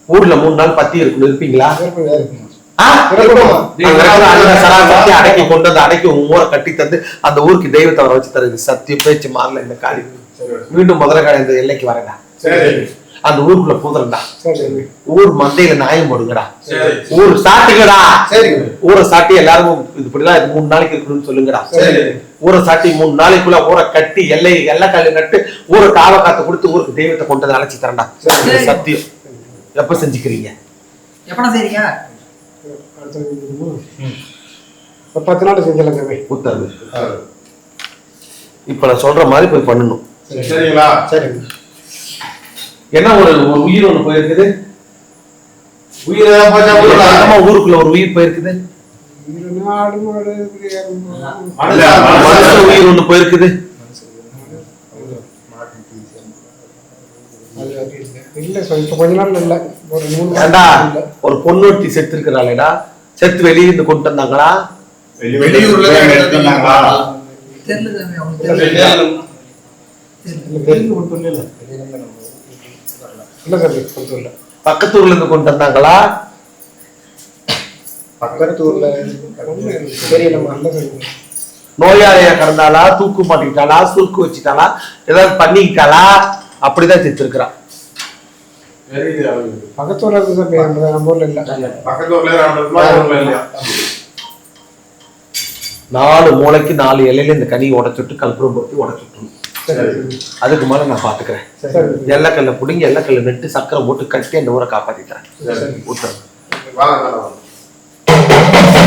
ஊர்ல 3 நாள் பத்தி இருக்கணும், இருப்பீங்களா? அடக்கி கொண்டு வந்து அடக்கி ஊரை கட்டி தந்து அந்த ஊருக்கு தெய்வத்தை வர வச்சு தருது. சத்தியம் பேச்சு மாறல இந்த காரியம். மீண்டும் முதல்ல இந்த எல்லைக்கு வரேன்டா, அந்த ஊருக்குள்ள புதறா, ஊர் மந்தையில நாயம் போடுங்கடா, ஊர் சாட்டுங்கடா, ஊரை சாட்டி எல்லாரும் இப்படிதான் 3 நாளைக்கு இருக்கணும்னு சொல்லுங்கடா. ஊரை சாட்டி 3 நாளைக்குள்ள ஊரை கட்டி எல்லை கல்லு நட்டு ஊரை காவ காத்து கொடுத்து ஊருக்கு தெய்வத்தை கொண்டு வந்து அழைச்சி தரண்டா. சத்தியம். எப்ப செஞ்சுக்கிறீங்க? எப்படா செய்றீங்க? 10 நாள் செஞ்சலங்க உத்தரவு. இப்ப நான் சொல்ற மாதிரி போய் பண்ணணும். சரிங்களா? சரி. என்ன ஒரு உயிர் ஒண்ணு போயிருக்குது, ஊருக்குள்ள ஒரு உயிர் போயிருக்குது, உயிர் ஒண்ணு போயிருக்குது. கொஞ்ச நாள் இல்ல, ஒரு பொண்ணொட்டி செத்து இருக்கிறாளேடா, செத்து வெளியிருந்து கொண்டு வந்தாங்களா? வெளியூர்ல பக்கத்தூர்ல இருந்து கொண்டு வந்தாங்களா? பக்கத்தூர்ல நோயாளியா கிடந்தாளா, தூக்கு மாட்டிக்கிட்டாளா, சுருக்கு வச்சுட்டாளா, ஏதாவது பண்ணிக்கிட்டாளா? அப்படிதான் செத்து இருக்கிறான். பக்கத்தூர்ல நம்ம ஊர்ல இல்ல, பக்கத்தூர்ல 4 மூளைக்கு 4 இலையில இந்த கனியை உடைச்சுட்டு கல்புரம் போட்டு உடைச்சுட்டு, அதுக்கு மேல நான் பாத்துக்கிறேன். எல்லக்கல்ல புடிங்கி எல்லக்கல்ல நட்டு சக்கரை போட்டு கட்டி அந்த ஊரை காப்பாத்திக்கிறேன். உத்தரவு.